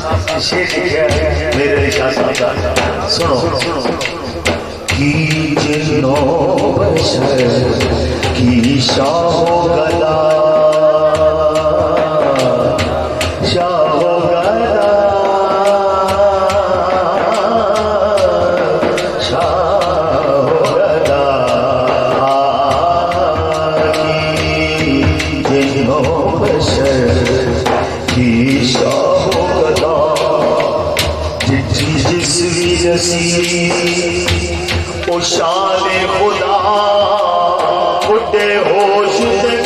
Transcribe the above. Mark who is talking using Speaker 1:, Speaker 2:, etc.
Speaker 1: शेर मेरे निशा साहब सुनो की जिन्नो बशर की शाहो गदा शाहो गदा शाहो गदा की जिन्नो बशर की शाहो गदा जिसवी नसीब ओ शान खुदा बुढ़े होश दे